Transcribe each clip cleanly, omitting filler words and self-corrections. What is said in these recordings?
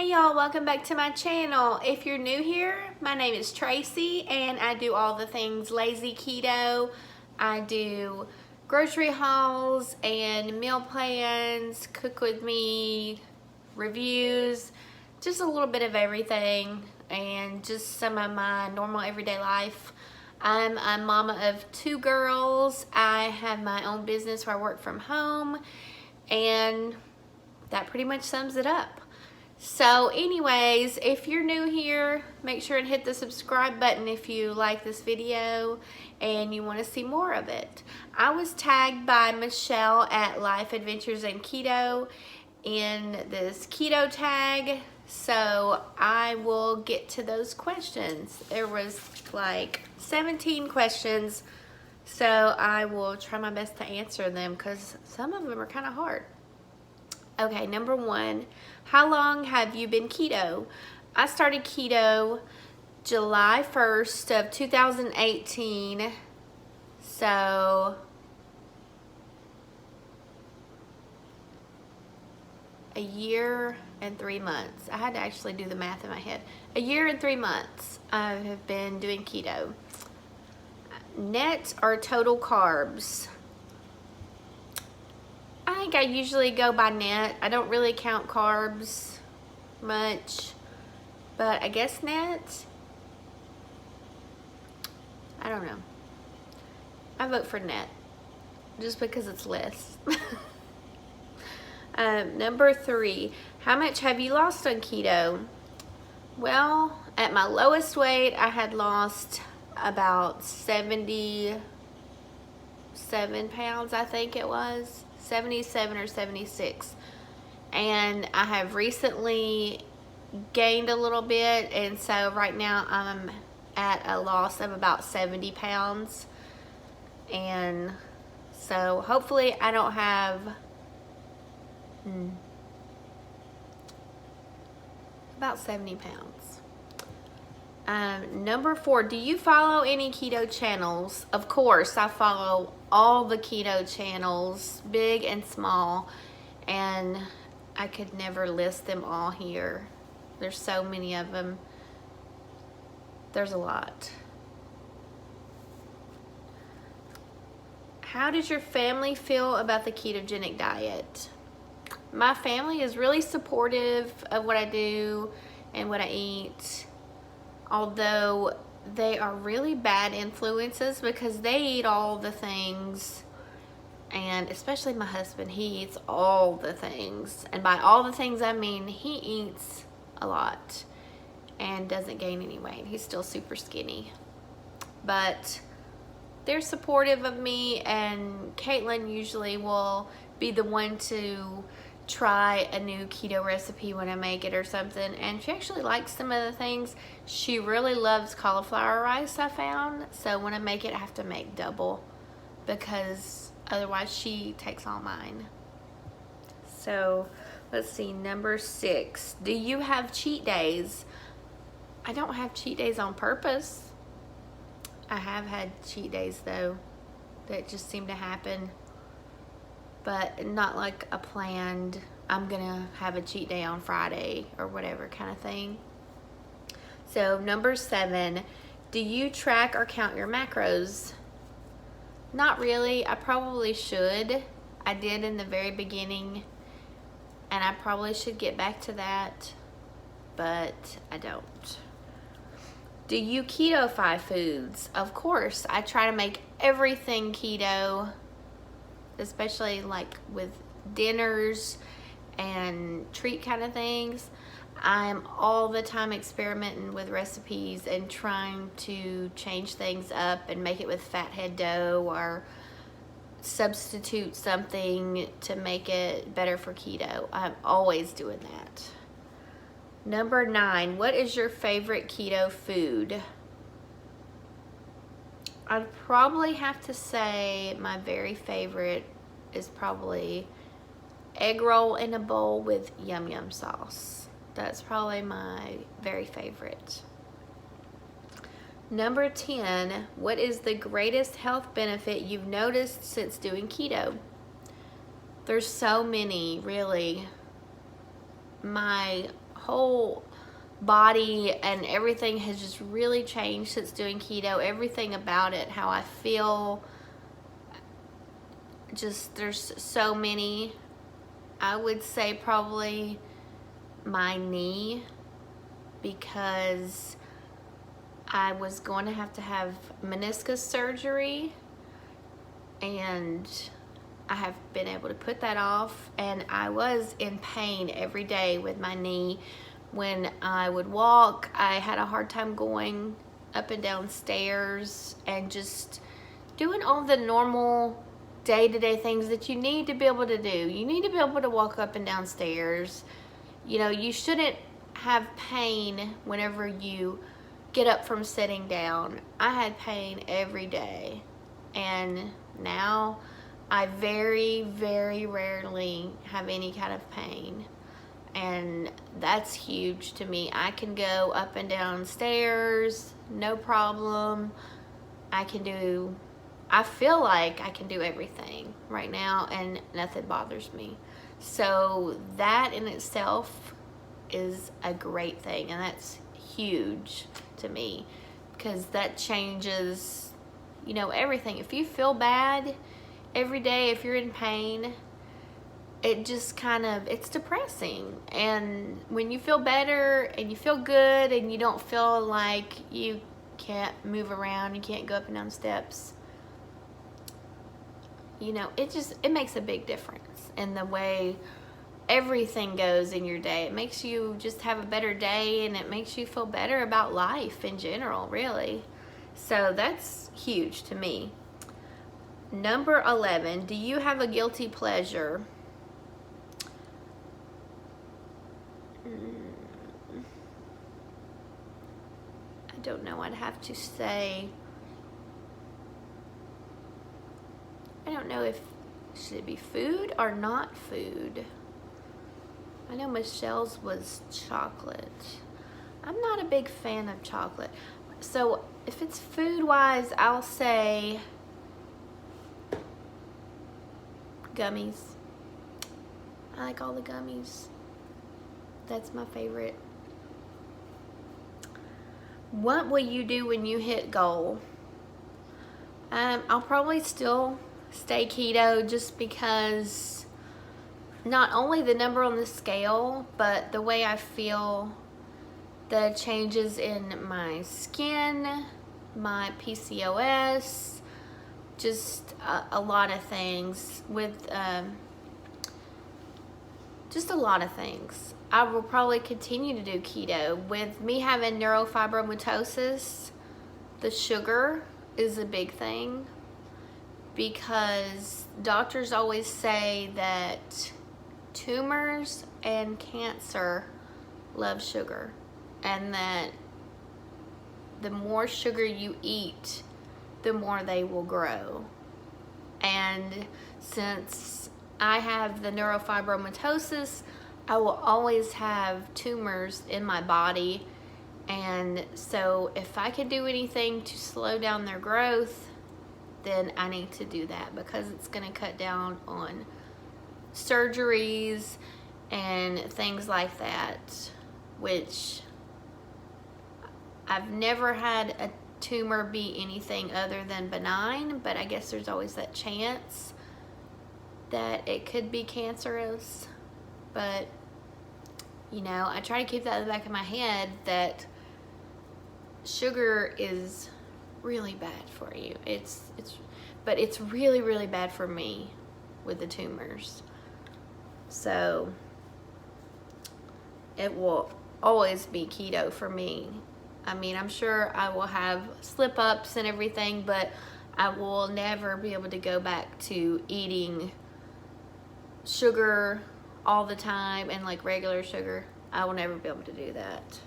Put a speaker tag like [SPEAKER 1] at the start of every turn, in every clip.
[SPEAKER 1] Hey y'all, welcome back to my channel. If you're new here, my name is Tracy and I do all the things lazy keto. I do grocery hauls and meal plans, cook with me, reviews, just a little bit of everything and just some of my normal everyday life. I'm a mama of 2 girls. I have my own business where I work from home, and that pretty much sums it up. So anyways, if you're new here, make sure and hit the subscribe button if you like this video and you want to see more of it. I was tagged by Michelle at Life Adventures in Keto in this keto tag, so I will get to those questions. There was like 17 questions, so I will try my best to answer them because some of them are kind of hard. Okay, number 1, how long have you been keto? I started keto July 1st of 2018, so a year and 3 months. I had to actually do the math in my head. A year and 3 months I have been doing keto. Net or total carbs? I think I usually go by net. I don't really count carbs much, but I guess net. I don't know. I vote for net just because it's less. Number 3, how much have you lost on keto? Well, at my lowest weight, I had lost about 77 pounds, I think it was. 77 or 76, and I have recently gained a little bit, and so right now I'm at a loss of about 70 pounds, and so hopefully I don't have about 70 pounds. Number 4, do you follow any keto channels? Of course, I follow all the keto channels, big and small, and I could never list them all here. There's so many of them. There's a lot. How does your family feel about the ketogenic diet? My family is really supportive of what I do and what I eat, although they are really bad influences because they eat all the things, and especially my husband, he eats all the things, and by all the things I mean he eats a lot and doesn't gain any weight. He's still super skinny, but they're supportive of me, and Caitlin usually will be the one to try a new keto recipe when I make it or something, and she actually likes some of the things. She really loves cauliflower rice, I found, so when I make it I have to make double because otherwise she takes all mine. So let's see, number 6, do you have cheat days? I don't have cheat days on purpose. I have had cheat days though that just seem to happen, but not like a planned, I'm gonna have a cheat day on Friday or whatever kind of thing. So number 7, do you track or count your macros? Not really. I probably should. I did in the very beginning, and I probably should get back to that, but I don't. Do you keto-fy foods? Of course. I try to make everything keto, especially like with dinners and treat kind of things. I'm all the time experimenting with recipes and trying to change things up and make it with fathead dough or substitute something to make it better for keto. I'm always doing that. Number 9, what is your favorite keto food? I'd probably have to say my very favorite is probably egg roll in a bowl with yum yum sauce. That's probably my very favorite. Number 10, what is the greatest health benefit you've noticed since doing keto? There's so many, really. My whole body and everything has just really changed since doing keto. Everything about it, how I feel, just there's so many. I would say probably my knee, because I was going to have meniscus surgery, and I have been able to put that off, and I was in pain every day with my knee. When I would walk, I had a hard time going up and down stairs and just doing all the normal day-to-day things that you need to be able to do. You need to be able to walk up and down stairs. You know, you shouldn't have pain whenever you get up from sitting down. I had pain every day, and now I very, very rarely have any kind of pain, and that's huge to me. I can go up and down stairs, no problem. I feel like I can do everything right now, and nothing bothers me. So that in itself is a great thing, and that's huge to me, because that changes, you know, everything. If you feel bad every day, if you're in pain, it just it's depressing. And when you feel better and you feel good and you don't feel like you can't move around, you can't go up and down steps, you know, it makes a big difference in the way everything goes in your day. It makes you just have a better day, and it makes you feel better about life in general, really. So that's huge to me. Number 11, do you have a guilty pleasure? I don't know. I'd have to say, I don't know if should it be food or not food. I know Michelle's was chocolate. I'm not a big fan of chocolate. So if it's food-wise, I'll say gummies. I like all the gummies. That's my favorite. What will you do when you hit goal? I'll probably still stay keto, just because not only the number on the scale, but the way I feel, the changes in my skin, my PCOS, just a lot of things with just a lot of things. I will probably continue to do keto. With me having neurofibromatosis, the sugar is a big thing, because doctors always say that tumors and cancer love sugar, and that the more sugar you eat, the more they will grow. And since I have the neurofibromatosis, I will always have tumors in my body, and so if I can do anything to slow down their growth, then I need to do that, because it's going to cut down on surgeries and things like that, which I've never had a tumor be anything other than benign, but I guess there's always that chance that it could be cancerous. But you know, I try to keep that in the back of my head, that sugar is really bad for you. But it's really, really bad for me with the tumors. So it will always be keto for me. I mean, I'm sure I will have slip-ups and everything, but I will never be able to go back to eating sugar all the time and like regular sugar. I will never be able to do that.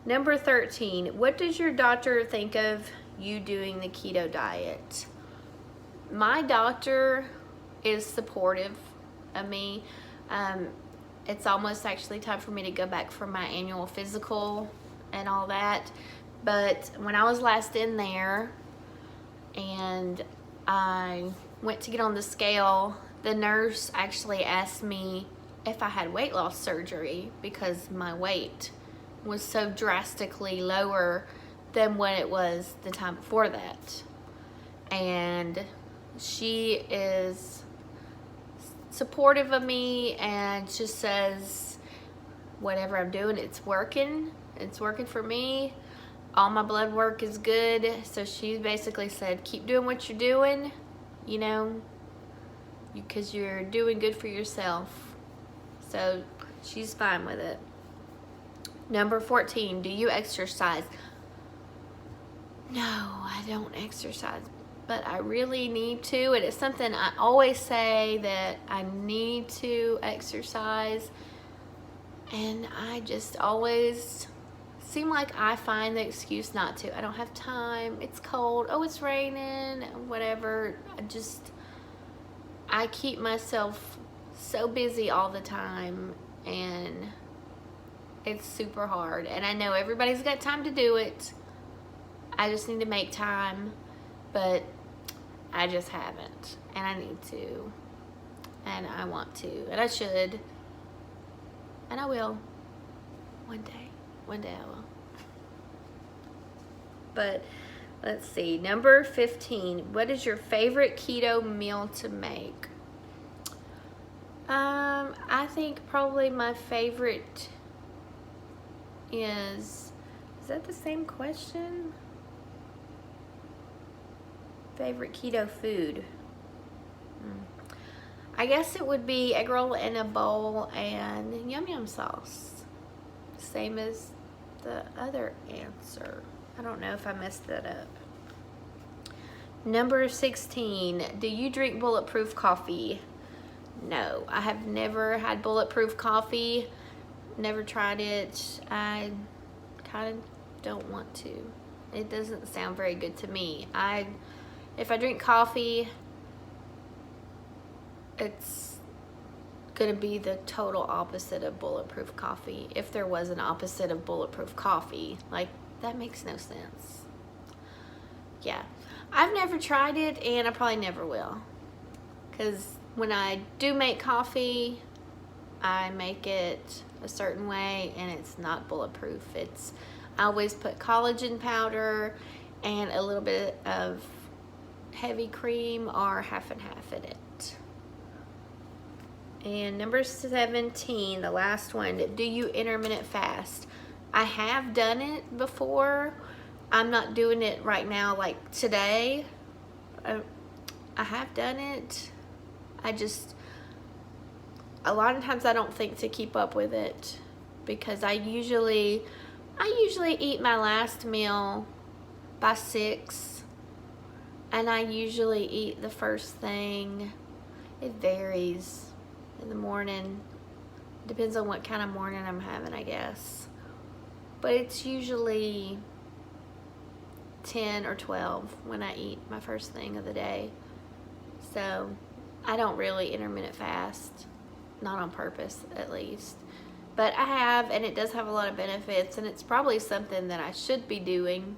[SPEAKER 1] Number 13, what does your doctor think of you doing the keto diet? My doctor is supportive of me. It's almost actually time for me to go back for my annual physical and all that. But when I was last in there and I went to get on the scale, the nurse actually asked me if I had weight loss surgery because my weight was so drastically lower than what it was the time before that. And she is supportive of me and just says whatever I'm doing, it's working for me. All my blood work is good. So she basically said, keep doing what you're doing, you know, because you're doing good for yourself. So she's fine with it. Number 14, do you exercise? No, I don't exercise, but I really need to. And it's something I always say that I need to exercise. And I just always seem like I find the excuse not to. I don't have time. It's cold. Oh, it's raining. Whatever. I keep myself so busy all the time, and it's super hard. And I know everybody's got time to do it. I just need to make time, but I just haven't. And I need to. And I want to. And I should. And I will. One day. One day I will. But let's see. Number 15. What is your favorite keto meal to make? I think probably my favorite is that the same question? Favorite keto food? I guess it would be egg roll in a bowl and yum yum sauce. Same as the other answer. I don't know if I messed that up. Number 16, do you drink bulletproof coffee? No, I have never had bulletproof coffee. Never tried it. I kind of don't want to. It doesn't sound very good to me. If I drink coffee, it's gonna be the total opposite of bulletproof coffee. If there was an opposite of bulletproof coffee, like, that makes no sense. Yeah, I've never tried it, and I probably never will, because when I do make coffee, I make it a certain way, and it's not bulletproof. I always put collagen powder and a little bit of heavy cream or half and half in it. And number 17, the last one, do you intermittent fast? I have done it before. I'm not doing it right now, like today. I have done it. A lot of times I don't think to keep up with it, because I usually eat my last meal by 6, and I usually eat the first thing. It varies in the morning. Depends on what kind of morning I'm having, I guess. But it's usually 10 or 12 when I eat my first thing of the day. So I don't really intermittent fast. Not on purpose, at least. But I have, and it does have a lot of benefits, and it's probably something that I should be doing,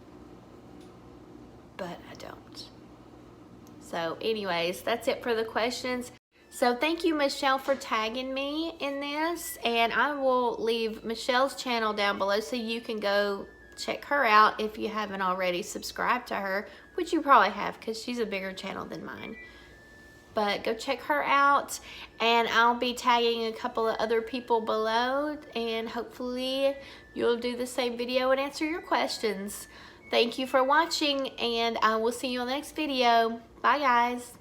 [SPEAKER 1] but I don't. So anyways, that's it for the questions. So thank you, Michelle, for tagging me in this, and I will leave Michelle's channel down below so you can go check her out if you haven't already subscribed to her, which you probably have because she's a bigger channel than mine. But go check her out, and I'll be tagging a couple of other people below, and hopefully you'll do the same video and answer your questions. Thank you for watching, and I will see you on the next video. Bye, guys.